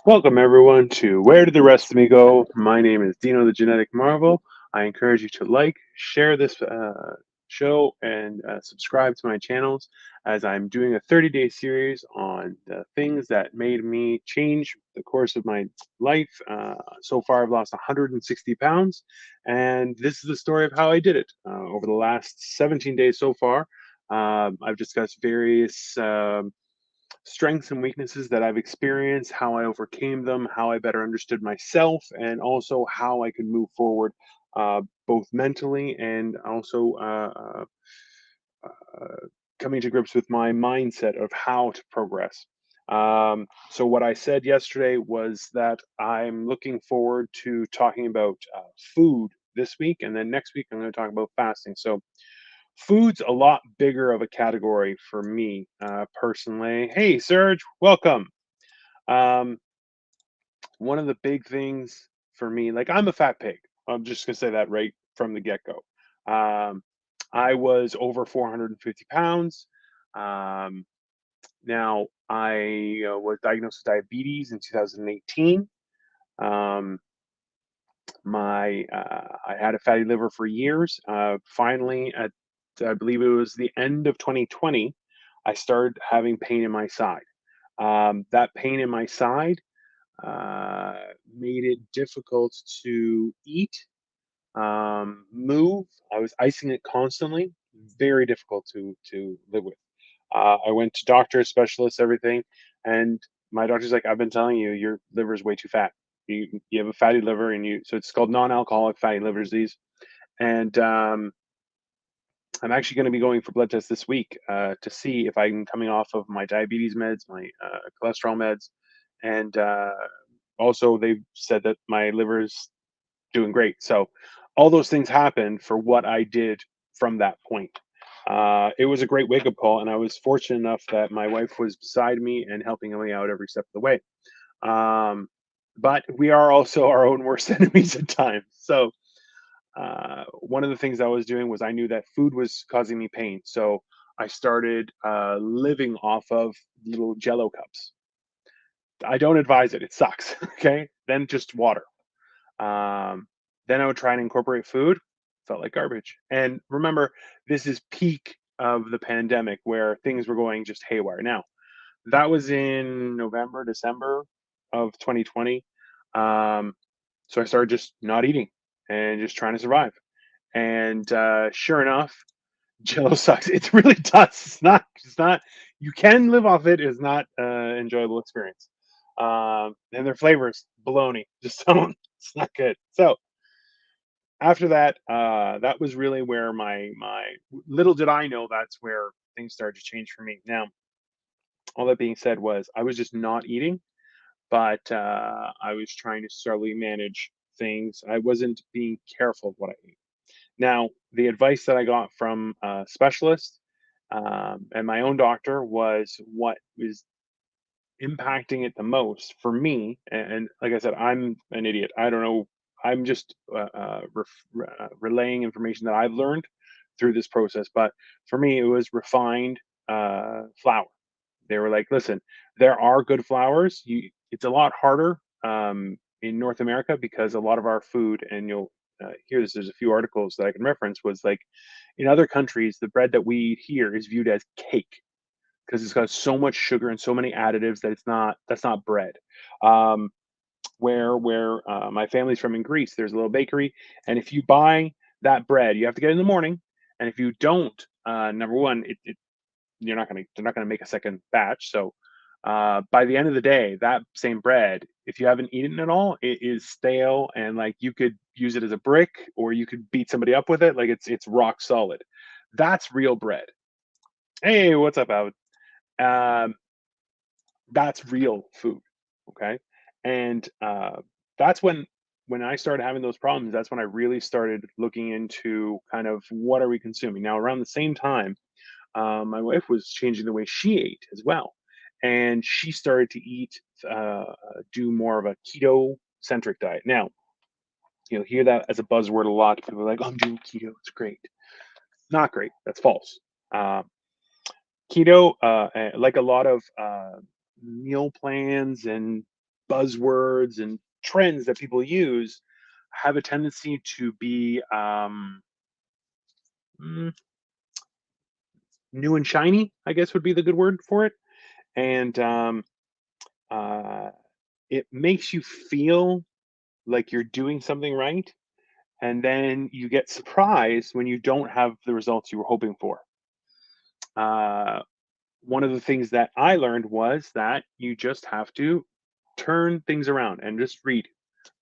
Welcome, everyone, to Where Did the Rest of Me Go? My name is Dino the Genetic Marvel. I encourage you to like, share this show, and subscribe to my channels as I'm doing a 30-day series on the things that made me change the course of my life. So far, I've lost 160 pounds, and this is the story of how I did it. Over the last 17 days so far, I've discussed various. Strengths and weaknesses that I've experienced, how I overcame them, how I better understood myself, and also how I could move forward, both mentally and also coming to grips with my mindset of how to progress. So, what I said yesterday was that I'm looking forward to talking about food this week, and then next week I'm going to talk about fasting. So, food's a lot bigger of a category for me personally. Hey, Serge, welcome. Um, One of the big things for me, like I'm a fat pig. I'm just gonna say that right from the get go. Um, I was over 450 pounds. Um, Now I was diagnosed with diabetes in 2018. Um, I had a fatty liver for years. Finally, at I believe it was the end of 2020, I started having pain in my side. That pain in my side uh, made it difficult to eat, move. I was icing it constantly. Very difficult to live with. I went to doctors, specialists, everything, and my doctor's like, "I've been telling you, your liver is way too fat. You have a fatty liver, and you so it's called non-alcoholic fatty liver disease." And I'm actually going to be going for blood tests this week to see if I'm coming off of my diabetes meds, my cholesterol meds, and also they've said that my liver's doing great. So all those things happened for what I did from that point. It was a great wake up call, and I was fortunate enough that my wife was beside me and helping me out every step of the way. Um, but we are also our own worst enemies at times. So one of the things I was doing was I knew that food was causing me pain. So I started living off of little Jello cups. I don't advise it; it sucks. Okay, then just water. Um, then I would try and incorporate food. Felt like garbage. And remember, this is peak of the pandemic where things were going just haywire. Now, that was in November, December of 2020. Um, so I started just not eating and just trying to survive. And sure enough, Jello sucks. It really does. It's not. You can live off it. It's not enjoyable experience. And their flavors, baloney. Just don't. It's not good. So after that, that was really where my little did I know that's where things started to change for me. Now, all that being said, was I was just not eating, but I was trying to slowly manage things. I wasn't being careful of what I ate. Now, the advice that I got from a specialist and my own doctor was what was impacting it the most for me. And like I said, I'm an idiot. I don't know. I'm just relaying information that I've learned through this process. But for me, it was refined flour. They were like, "Listen, there are good flours. It's a lot harder in North America because a lot of our food, and you'll hear this. There's a few articles that I can reference. Was like in other countries, the bread that we eat here is viewed as cake because it's got so much sugar and so many additives that that's not bread. Um, where my family's from in Greece, there's a little bakery, and if you buy that bread, you have to get it in the morning, and if you don't, number one, they're not gonna make a second batch. So by the end of the day, that same bread, if you haven't eaten it all, it is stale, and like you could use it as a brick, or you could beat somebody up with it. Like it's rock solid. That's real bread. Hey, what's up, Out? Um, that's real food, okay? And that's when I started having those problems, that's when I really started looking into kind of what are we consuming. Now, around the same time, my wife was changing the way she ate as well, and she started to eat, uh, do more of a keto centric diet. Now, you'll hear that as a buzzword a lot. People are like, "Oh, I'm doing keto. It's great." Not great. That's false. Um, Keto, like a lot of meal plans and buzzwords and trends that people use have a tendency to be mm, new and shiny, I guess would be the good word for it. And uh, it makes you feel like you're doing something right. And then you get surprised when you don't have the results you were hoping for. Uh, One of the things that I learned was that you just have to turn things around and just read.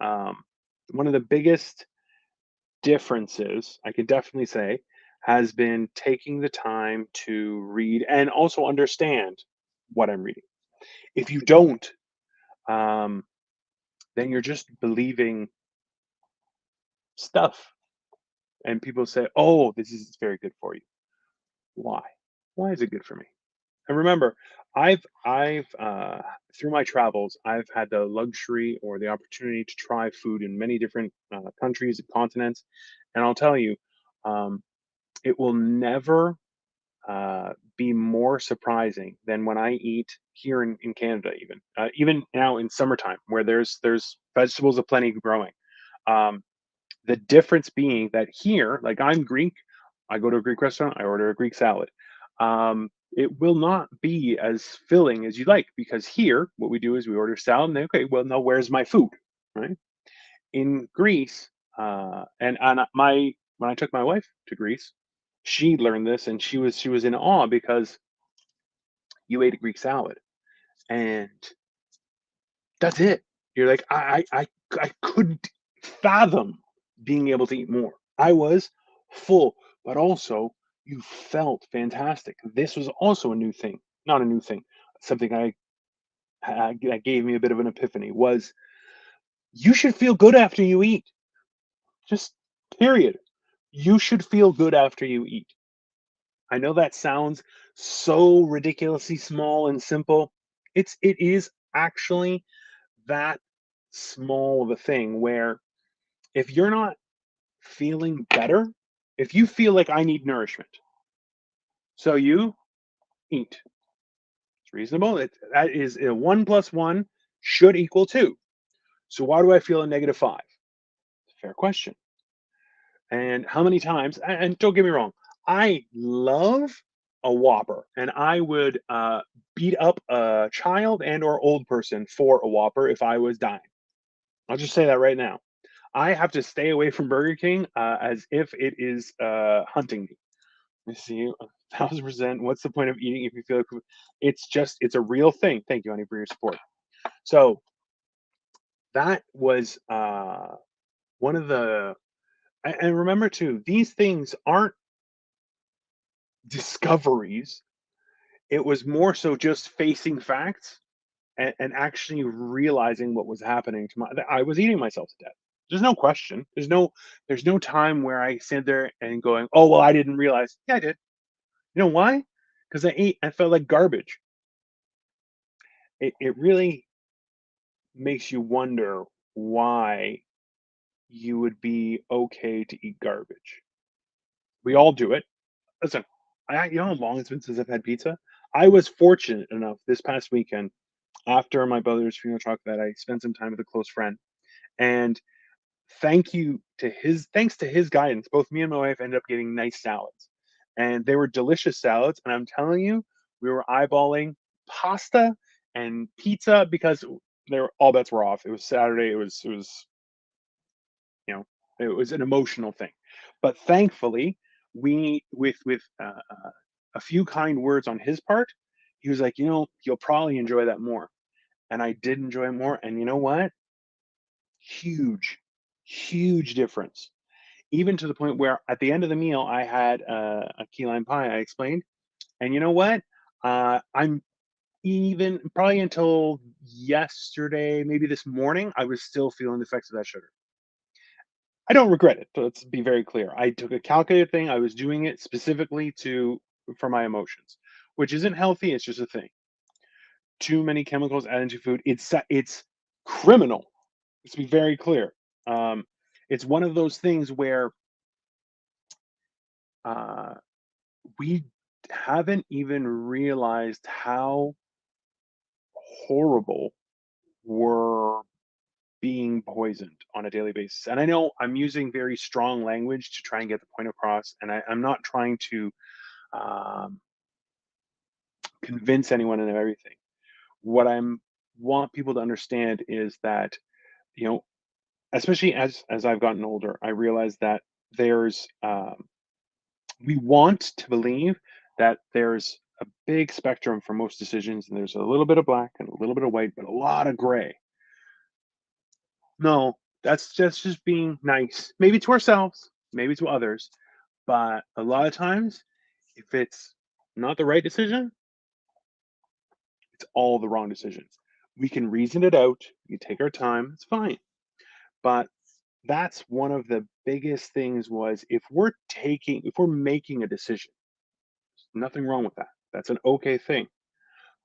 Um, One of the biggest differences, I can definitely say, has been taking the time to read and also understand what I'm reading. If you don't, um, then you're just believing stuff. And people say, oh, this is very good for you. Why? Why is it good for me? And remember, I've through my travels, I've had the luxury or the opportunity to try food in many different countries and continents, and I'll tell you, um, it will never be more surprising than when I eat here in Canada, even now in summertime, where there's vegetables aplenty growing. Um, the difference being that here, like I'm Greek, I go to a Greek restaurant, I order a Greek salad. It will not be as filling as you like because here, what we do is we order salad and then, okay, well, now where's my food, right? In Greece, and my when I took my wife to Greece, she learned this and she was in awe because you ate a Greek salad and that's it. You're like, I couldn't fathom being able to eat more. I was full, but also you felt fantastic. This was also a new thing, not a new thing. Something that gave me a bit of an epiphany was you should feel good after you eat. Just period. You should feel good after you eat. I know that sounds so ridiculously small and simple. It is actually that small of a thing where if you're not feeling better, if you feel like I need nourishment, so you eat. It's reasonable. That is a one plus one should equal two. So why do I feel a negative five? Fair question. And how many times? And don't get me wrong, I love a Whopper, and I would beat up a child and or old person for a Whopper if I was dying. I'll just say that right now. I have to stay away from Burger King as if it is hunting me. I see 1,000%. What's the point of eating if you feel like it's a real thing. Thank you, honey, for your support. So that was one of the and remember too, these things aren't discoveries. It was more so just facing facts and actually realizing what was happening to my. I was eating myself to death. There's no question. There's no time where I sit there and going, oh well, I didn't realize. Yeah, I did. You know why? Because I felt like garbage. It really makes you wonder why you would be okay to eat garbage. We all do it. Listen, you know how long it's been since I've had pizza? I was fortunate enough this past weekend after my brother's funeral talk that I spent some time with a close friend. And thanks to his guidance, both me and my wife ended up getting nice salads. And they were delicious salads. And I'm telling you, we were eyeballing pasta and pizza because all bets were off. It was Saturday. It was you know it was an emotional thing. But thankfully, we with a few kind words on his part, he was like, you'll probably enjoy that more. And I did enjoy it more. And you know what? Huge, huge difference. Even to the point where at the end of the meal, I had a key lime pie. I explained, and you know what? I'm even probably until yesterday, maybe this morning, I was still feeling the effects of that sugar. I don't regret it. Let's be very clear. I took a calculated thing. I was doing it specifically to for my emotions, which isn't healthy. It's just a thing. Too many chemicals added to food. It's criminal. Let's be very clear. Um, it's one of those things where uh, we haven't even realized how horrible were being poisoned on a daily basis. And I know I'm using very strong language to try and get the point across, and I'm not trying to um, convince anyone of everything. What I'm want people to understand is that, you know, especially as I've gotten older, I realize that there's we want to believe that there's a big spectrum for most decisions, and there's a little bit of black and a little bit of white, but a lot of gray. No, that's just being nice, maybe to ourselves, maybe to others, but a lot of times, if it's not the right decision, it's all the wrong decisions. We can reason it out, we take our time, it's fine. But that's one of the biggest things was if we're making a decision, nothing wrong with that. That's an okay thing.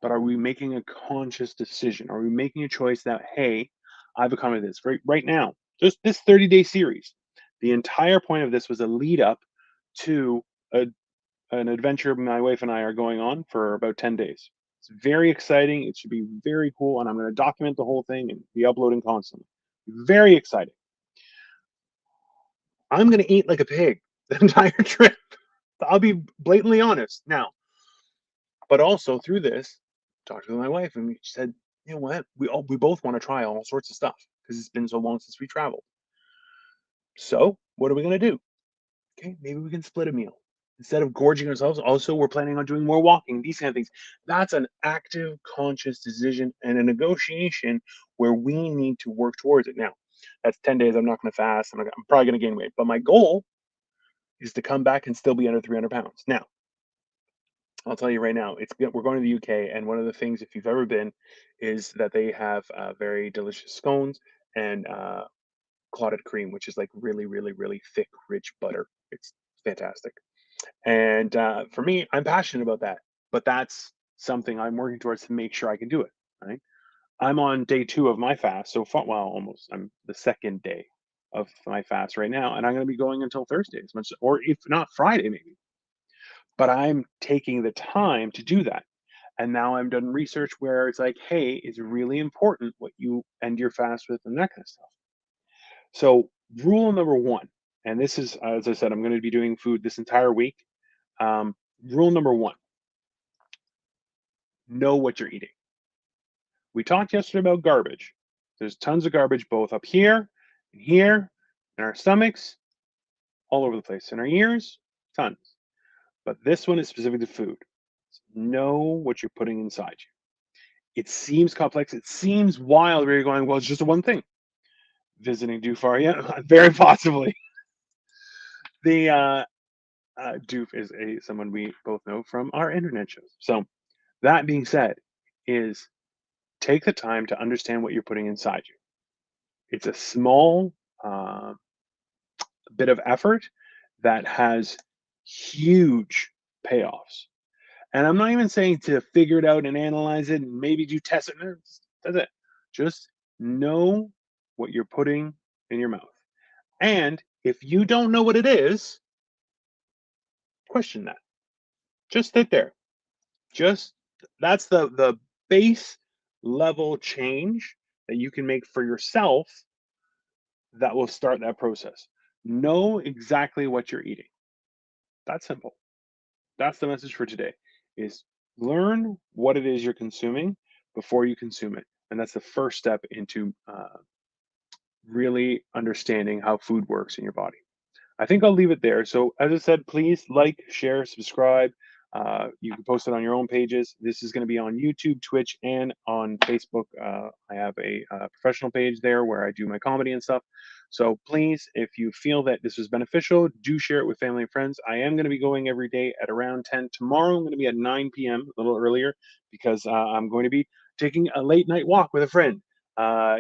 But are we making a conscious decision? Are we making a choice that, hey, I've accommodated this right now? Just this 30-day series. The entire point of this was a lead up to a, an adventure my wife and I are going on for about 10 days. It's very exciting. It should be very cool. And I'm going to document the whole thing and be uploading constantly. Very exciting. I'm going to eat like a pig the entire trip. I'll be blatantly honest. Now, but also through this, talked to my wife and we said, you know what? We both want to try all sorts of stuff because it's been so long since we traveled. So what are we gonna do? Okay, maybe we can split a meal. Instead of gorging ourselves, also we're planning on doing more walking, these kind of things. That's an active, conscious decision and a negotiation where we need to work towards it. Now, that's 10 days. I'm not gonna fast. I'm probably gonna gain weight. But my goal is to come back and still be under 300 pounds. Now, I'll tell you right now, we're going to the UK, and one of the things, if you've ever been, is that they have very delicious scones and clotted cream, which is like really, really, really thick, rich butter. It's fantastic. And for me, I'm passionate about that, but that's something I'm working towards to make sure I can do it. Right? I'm on day 2 of my fast so far. Well, almost. I'm the second day of my fast right now, and I'm going to be going until Thursday, as much, or if not Friday, maybe. But I'm taking the time to do that. And now I've done research where it's like, hey, it's really important what you end your fast with and that kind of stuff. So, rule number one, and this is, as I said, I'm going to be doing food this entire week. Um, Rule number one, know what you're eating. We talked yesterday about garbage. There's tons of garbage both up here, in our stomachs, all over the place, in our ears, tons. But this one is specific to food. Know what you're putting inside you. It seems complex. It seems wild where you're going, well, it's just one thing. Visiting Dufar, yeah, very possibly. The Doof is someone we both know from our internet shows. So that being said, is take the time to understand what you're putting inside you. It's a small uh, bit of effort that has huge payoffs. And I'm not even saying to figure it out and analyze it and maybe do tests. No, that's it. Just know what you're putting in your mouth. And if you don't know what it is, question that. Just sit there. Just that's the base level change that you can make for yourself that will start that process. Know exactly what you're eating. That's simple. That's the message for today is learn what it is you're consuming before you consume it. And that's the first step into really understanding how food works in your body. I think I'll leave it there. So, as I said, please like, share, subscribe. You can post it on your own pages. This is going to be on YouTube, Twitch, and on Facebook. I have a professional page there where I do my comedy and stuff. So, please, if you feel that this was beneficial, do share it with family and friends. I am going to be going every day at around 10. Tomorrow, I'm going to be at 9 p.m., a little earlier, because I'm going to be taking a late night walk with a friend.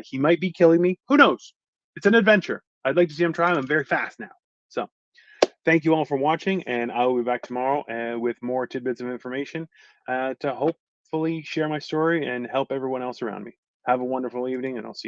He might be killing me. Who knows? It's an adventure. I'd like to see him try. I'm very fast now. So, thank you all for watching, and I will be back tomorrow with more tidbits of information to hopefully share my story and help everyone else around me. Have a wonderful evening, and I'll see you.